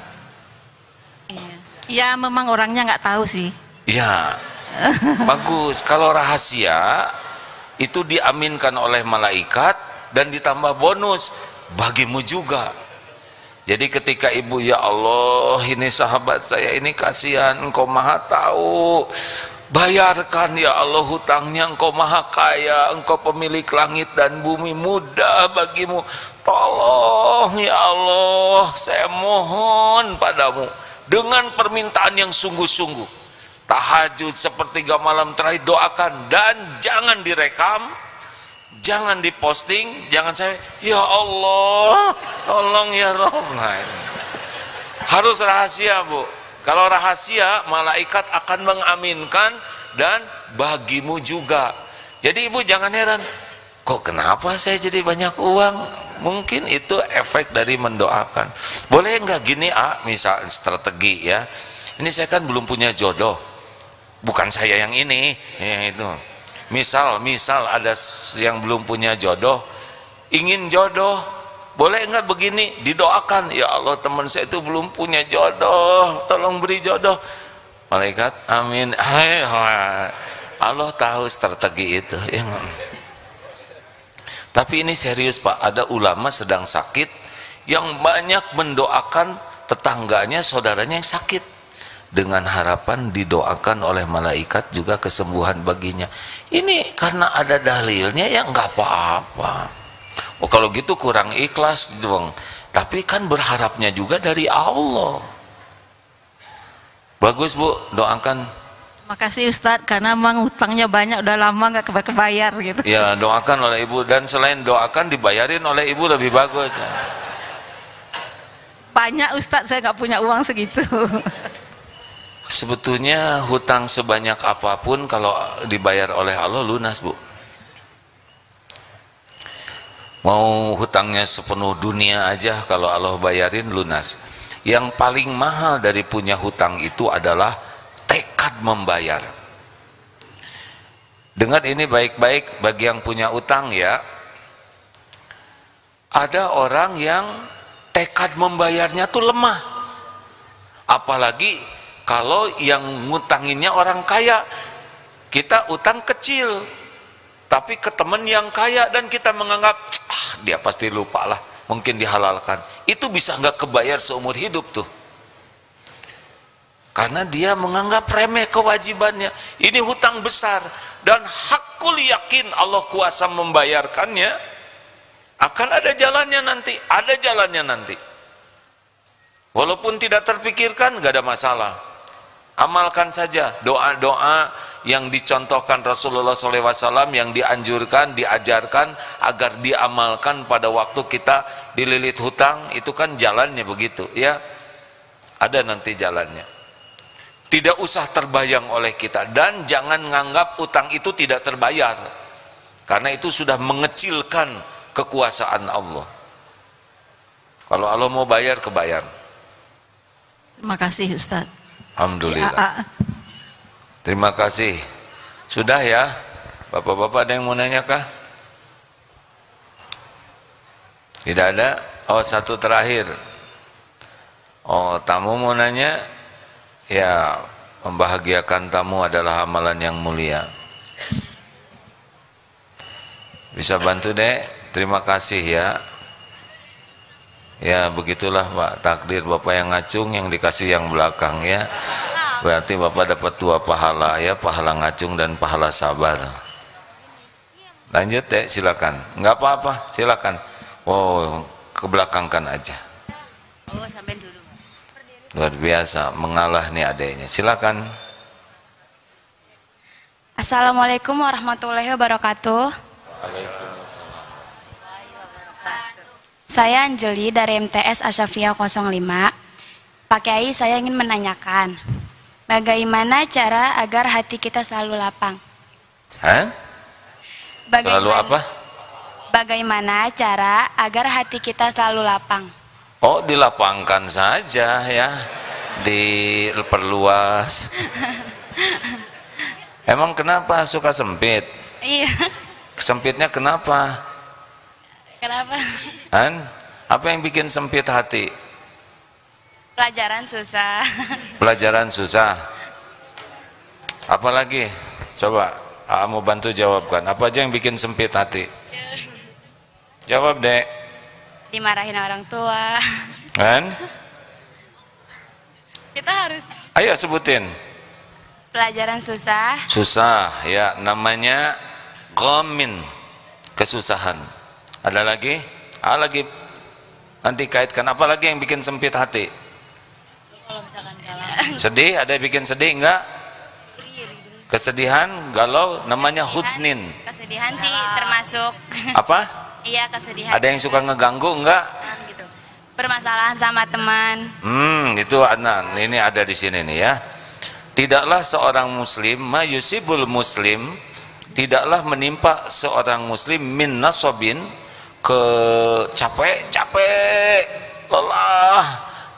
Ya memang orangnya nggak tahu sih. Ya, bagus. Kalau rahasia itu diaminkan oleh malaikat dan ditambah bonus bagimu juga. Jadi ketika ibu, ya Allah, ini sahabat saya ini kasihan, engkau maha tahu, bayarkan ya Allah hutangnya, engkau maha kaya, engkau pemilik langit dan bumi, mudah bagimu, tolong ya Allah, saya mohon padamu dengan permintaan yang sungguh-sungguh. Tahajud sepertiga malam terakhir doakan, dan jangan direkam, jangan diposting, jangan saya, ya Allah tolong ya Rabb. Nah, harus rahasia, Bu. Kalau rahasia, malaikat akan mengaminkan dan bagimu juga. Jadi ibu jangan heran, kok kenapa saya jadi banyak uang? Mungkin itu efek dari mendoakan. Boleh nggak gini, misal strategi ya, ini saya kan belum punya jodoh, bukan saya yang ini, ya itu. misal ada yang belum punya jodoh, ingin jodoh, boleh enggak begini, didoakan, ya Allah teman saya itu belum punya jodoh, tolong beri jodoh. Malaikat, amin. Allah tahu strategi itu ya. Tapi ini serius Pak, ada ulama sedang sakit yang banyak mendoakan tetangganya, saudaranya yang sakit, dengan harapan didoakan oleh malaikat juga kesembuhan baginya. Ini karena ada dalilnya ya nggak apa-apa. Oh kalau gitu kurang ikhlas dong. Tapi kan berharapnya juga dari Allah. Bagus Bu, doakan. Makasih Ustadz, karena memang utangnya banyak, udah lama nggak kebayar gitu. Ya doakan oleh Ibu, dan selain doakan dibayarin oleh Ibu lebih bagus. Banyak Ustadz, saya nggak punya uang segitu. Sebetulnya hutang sebanyak apapun kalau dibayar oleh Allah lunas Bu. Mau hutangnya sepenuh dunia aja kalau Allah bayarin lunas. Yang paling mahal dari punya hutang itu adalah tekad membayar. Dengar ini baik-baik bagi yang punya utang ya. Ada orang yang tekad membayarnya tuh lemah. Apalagi kalau yang ngutanginnya orang kaya. Kita utang kecil, tapi ke teman yang kaya dan kita menganggap dia pasti lupa lah, mungkin dihalalkan. Itu bisa nggak kebayar seumur hidup tuh. Karena dia menganggap remeh kewajibannya. Ini hutang besar dan hakul yakin Allah kuasa membayarkannya. Akan ada jalannya nanti, ada jalannya nanti. Walaupun tidak terpikirkan, gak ada masalah. Amalkan saja doa-doa yang dicontohkan Rasulullah SAW, yang dianjurkan, diajarkan agar diamalkan pada waktu kita dililit hutang. Itu kan jalannya begitu ya. Ada nanti jalannya. Tidak usah terbayang oleh kita, dan jangan nganggap utang itu tidak terbayar, karena itu sudah mengecilkan kekuasaan Allah. Kalau Allah mau bayar, kebayar. Terima kasih Ustadz. Alhamdulillah. Ya, terima kasih. Sudah ya, bapak-bapak ada yang mau nanya kah? Tidak ada? Oh satu terakhir. Oh tamu mau nanya? Ya, membahagiakan tamu adalah amalan yang mulia. Bisa bantu Dek? Terima kasih ya. Ya begitulah Pak, takdir Bapak yang ngacung, yang dikasih yang belakang ya. Berarti Bapak dapat 2 pahala ya, pahala ngacung dan pahala sabar. Lanjut Dek, silakan. Enggak apa-apa, silakan. Oh, kebelakangkan aja. Oh, sampai dulu. Luar biasa, mengalah nih adeknya. Silakan. Assalamualaikum warahmatullahi wabarakatuh. Saya Anjeli dari MTS Asyafiyah 05. Pak Kiai, saya ingin menanyakan, bagaimana cara agar hati kita selalu lapang? Hah? Selalu apa? Bagaimana cara agar hati kita selalu lapang? Oh, dilapangkan saja ya, diperluas. Emang kenapa suka sempit? Iya. Sempitnya kenapa? Kenapa? Han? Apa yang bikin sempit hati? Pelajaran susah. Pelajaran susah. Apalagi? Coba, mau bantu jawabkan. Apa aja yang bikin sempit hati? Jawab Dek. Dimarahin orang tua. Kan? Kita harus. Ayo sebutin. Pelajaran susah. Susah ya, namanya ghamin, kesusahan. Ada lagi? Lagi nanti kaitkan. Apa lagi yang bikin sempit hati? Kalau misalkan Sedih, ada yang bikin sedih enggak? Kesedihan, galau, namanya hutsnin. Kesedihan sih termasuk. Apa? Iya, kesedihan. Ada yang suka ngeganggu enggak? Gitu. Permasalahan sama teman. Itu anak. Ini ada di sini nih ya. Tidaklah seorang muslim mayusibul muslim, tidaklah menimpa seorang muslim min nasobin, capek, lelah,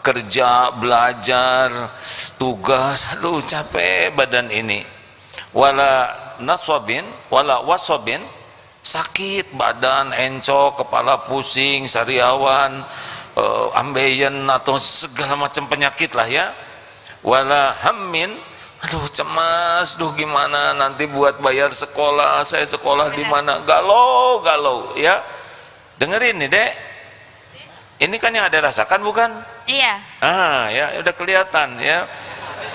kerja, belajar, tugas, aduh capek badan ini. Wala nasabin wala wasabin, sakit badan, encok, kepala pusing, sariawan, ambeien atau segala macam penyakit lah ya. Wala hammin, aduh cemas, duh gimana nanti buat bayar sekolah, saya sekolah di mana, galau ya. Dengerin nih Dek, ini kan yang ada rasakan bukan? Iya. Ya udah kelihatan ya.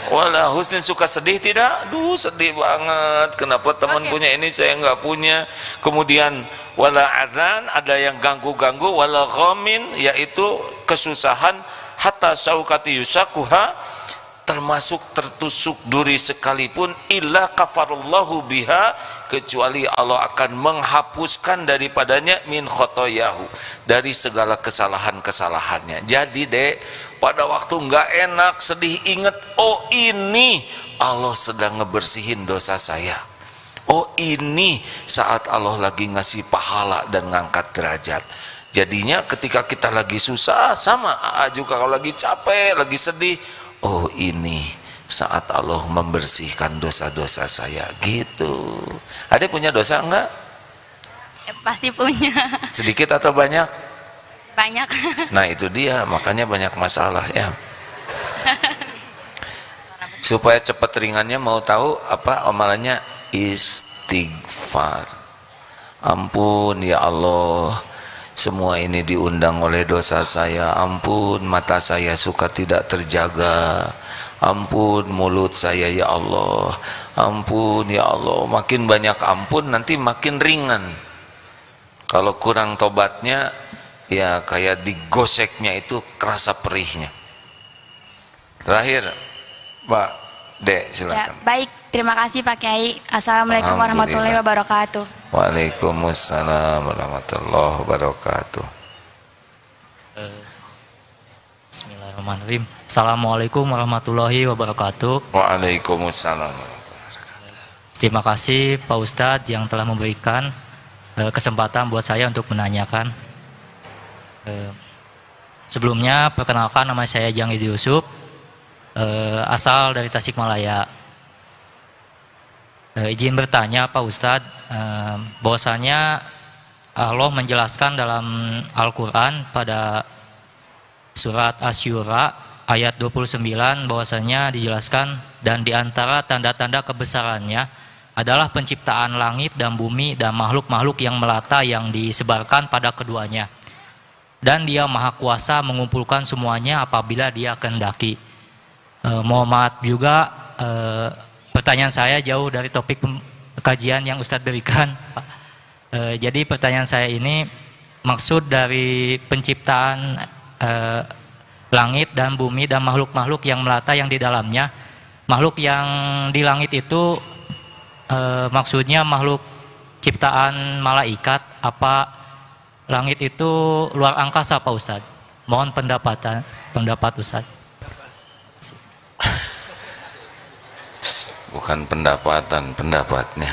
Wala husnin, suka sedih tidak? Duh sedih banget, kenapa teman punya ini saya nggak punya. Kemudian wala adzan, ada yang ganggu-ganggu. Wala ghamin, yaitu kesusahan. Hatta saukati yusakuha, termasuk tertusuk duri sekalipun, illa kafarallahu biha, kecuali Allah akan menghapuskan daripadanya min khotoyahu, dari segala kesalahan-kesalahannya. Jadi Dek, pada waktu nggak enak, sedih, ingat, oh ini Allah sedang ngebersihin dosa saya, oh ini saat Allah lagi ngasih pahala dan ngangkat derajat. Jadinya ketika kita lagi susah, sama juga kalau lagi capek, lagi sedih, oh ini saat Allah membersihkan dosa-dosa saya gitu. Adek punya dosa enggak? Pasti punya. Sedikit atau banyak? Banyak. Nah itu dia, makanya banyak masalah ya. Supaya cepat ringannya, mau tahu apa amalannya? Istighfar. Ampun ya Allah, semua ini diundang oleh dosa saya. Ampun mata saya suka tidak terjaga. Ampun mulut saya ya Allah. Ampun ya Allah. Makin banyak ampun nanti makin ringan. Kalau kurang tobatnya ya kayak digoseknya itu kerasa perihnya. Terakhir Mbak Dek silakan. Ya, baik, terima kasih Pak Kiai. Assalamualaikum warahmatullahi wabarakatuh. Waalaikumsalam warahmatullahi wabarakatuh. Bismillahirrahmanirrahim. Assalamualaikum warahmatullahi wabarakatuh. Waalaikumsalam. Terima kasih Pak Ustadz yang telah memberikan kesempatan buat saya untuk menanyakan. Sebelumnya perkenalkan, nama saya Jang Idi Yusuf, asal dari Tasikmalaya. Izin bertanya Pak Ustadz, bahwasanya Allah menjelaskan dalam Al-Quran pada surat Asy-Syura ayat 29 bahwasanya dijelaskan, dan diantara tanda-tanda kebesarannya adalah penciptaan langit dan bumi dan makhluk-makhluk yang melata yang disebarkan pada keduanya, dan Dia Maha Kuasa mengumpulkan semuanya apabila Dia kehendaki. Mohon maaf juga, pertanyaan saya jauh dari topik kajian yang Ustadz berikan. Jadi pertanyaan saya ini, maksud dari penciptaan langit dan bumi dan makhluk-makhluk yang melata yang di dalamnya, makhluk yang di langit itu maksudnya makhluk ciptaan malaikat, apa langit itu luar angkasa Pak Ustadz? Mohon pendapat Ustadz. Bukan pendapatnya.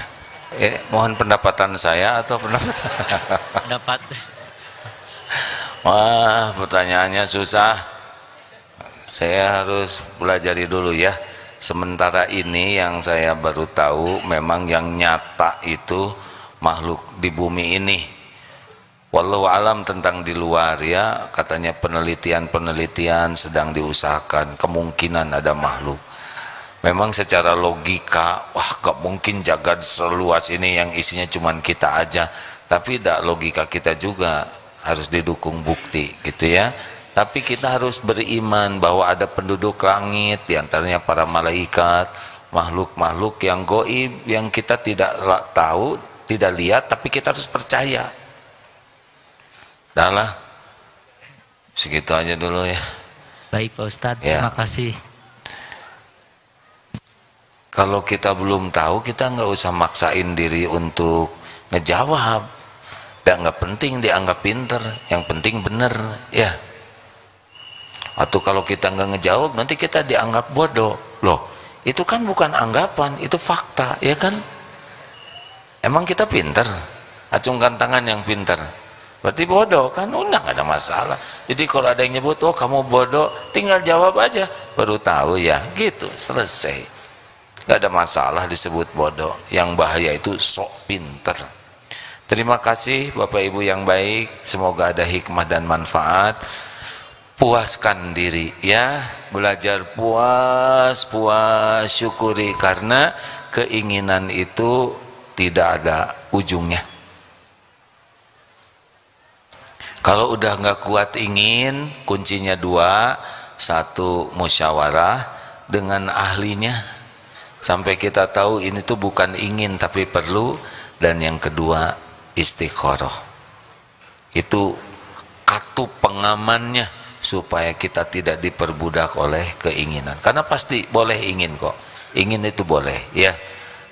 Mohon pendapatan saya atau Pendapat. Wah, pertanyaannya susah. Saya harus belajar dulu ya. Sementara ini yang saya baru tahu, memang yang nyata itu makhluk di bumi ini. Wallahu alam tentang di luar ya, katanya penelitian sedang diusahakan, kemungkinan ada makhluk. Memang secara logika, wah gak mungkin jagat seluas ini yang isinya cuman kita aja. Tapi tidak, logika kita juga harus didukung bukti gitu ya. Tapi kita harus beriman bahwa ada penduduk langit, diantaranya para malaikat, makhluk-makhluk yang goib, yang kita tidak tahu, tidak lihat, tapi kita harus percaya. Dah lah, segitu aja dulu ya. Baik Pak Ustadz, Ya. terima kasih. Kalau kita belum tahu, kita nggak usah maksain diri untuk ngejawab. Dan nggak penting dianggap pinter, yang penting bener ya. Atau kalau kita nggak ngejawab, nanti kita dianggap bodoh. Loh, itu kan bukan anggapan, itu fakta ya kan. Emang kita pinter? Acungkan tangan yang pinter, berarti bodoh kan? Udah nggak ada masalah. Jadi kalau ada yang nyebut, oh kamu bodoh, tinggal jawab aja, baru tahu ya gitu, selesai. nggak ada masalah disebut bodoh. Yang bahaya itu sok pinter. Terima kasih Bapak Ibu yang baik, semoga ada hikmah dan manfaat. Puaskan diri ya, belajar puas, syukuri, karena keinginan itu tidak ada ujungnya. Kalau udah nggak kuat ingin, kuncinya dua: satu, musyawarah dengan ahlinya sampai kita tahu ini tuh bukan ingin tapi perlu, dan yang kedua istiqoroh. Itu kartu pengamannya supaya kita tidak diperbudak oleh keinginan. Karena pasti boleh ingin kok, ingin itu boleh ya,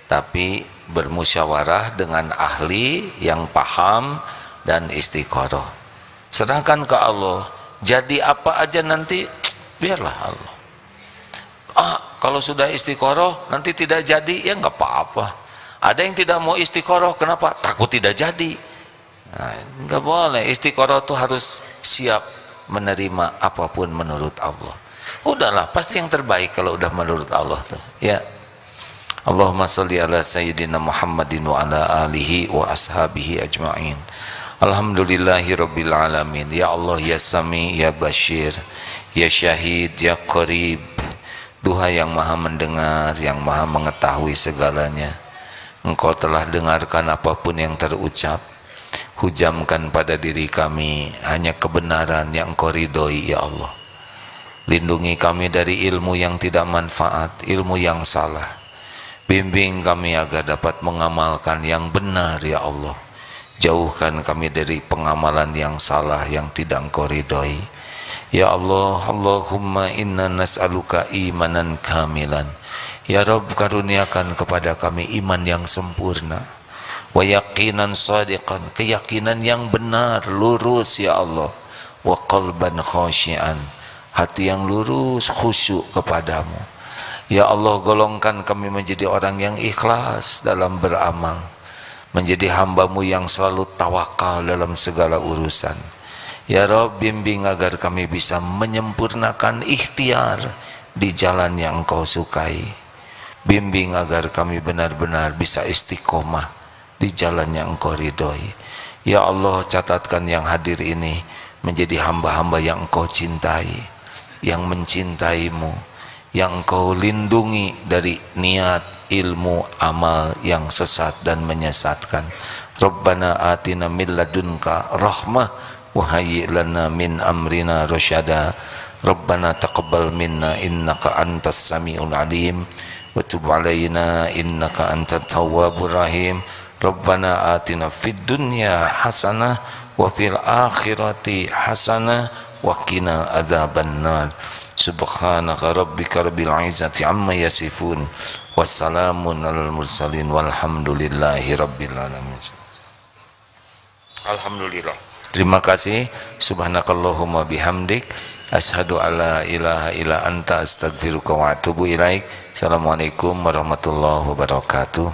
tapi bermusyawarah dengan ahli yang paham dan istiqoroh. Serahkan ke Allah, jadi apa aja nanti biarlah Allah. Kalau sudah istiqoroh nanti tidak jadi, ya nggak apa-apa. Ada yang tidak mau istiqoroh, kenapa? Takut tidak jadi. Nah, nggak boleh. Istiqoroh tuh harus siap menerima apapun menurut Allah. Udahlah, pasti yang terbaik kalau udah menurut Allah tuh. Ya. Allahumma sholli ala sayyidina Muhammadin wa ala alihi wa ashabihi ajma'in. Alhamdulillahirabbil alamin. Ya Allah, ya Sami, ya Bashir, ya Syahid, ya Qarib. Duha yang maha mendengar, yang maha mengetahui segalanya. Engkau telah dengarkan apapun yang terucap. Hujamkan pada diri kami hanya kebenaran yang Engkau ridhoi ya Allah. Lindungi kami dari ilmu yang tidak manfaat, ilmu yang salah. Bimbing kami agar dapat mengamalkan yang benar ya Allah. Jauhkan kami dari pengamalan yang salah yang tidak Engkau ridhoi. Ya Allah, Allahumma inna nas'aluka imanan kamilan. Ya Rabb, karuniakan kepada kami iman yang sempurna. Wa yaqinan sadiqan, keyakinan yang benar, lurus ya Allah. Wa qalban khasyian, hati yang lurus, khusyuk kepadamu. Ya Allah, golongkan kami menjadi orang yang ikhlas dalam beramal, menjadi hamba-Mu yang selalu tawakal dalam segala urusan. Ya Rabb, bimbing agar kami bisa menyempurnakan ikhtiar di jalan yang Engkau sukai. Bimbing agar kami benar-benar bisa istiqomah di jalan yang Engkau ridhoi. Ya Allah, catatkan yang hadir ini menjadi hamba-hamba yang Engkau cintai, yang mencintai-Mu, yang Engkau lindungi dari niat, ilmu, amal yang sesat dan menyesatkan. Rabbana atina min ladunka rahmah wa hayyi' lana min amrina rasyada. Rabbana taqabbal minna innaka antas samiul alim wa tub alaina innaka antat tawwabur rahim. Rabbana atina fid dunya hasanah wa fil akhirati hasanah wa qina adzabannar. Subhanaka rabbika rabbil izzati amma yasifun. Wassalamun alal mursalin walhamdulillahi rabbil alamin. Alhamdulillah. Terima kasih. Subhanakallahumma bihamdik, asyhadu alla ilaha illa anta, astaghfiruka wa atubu ilaik. Assalamualaikum warahmatullahi wabarakatuh.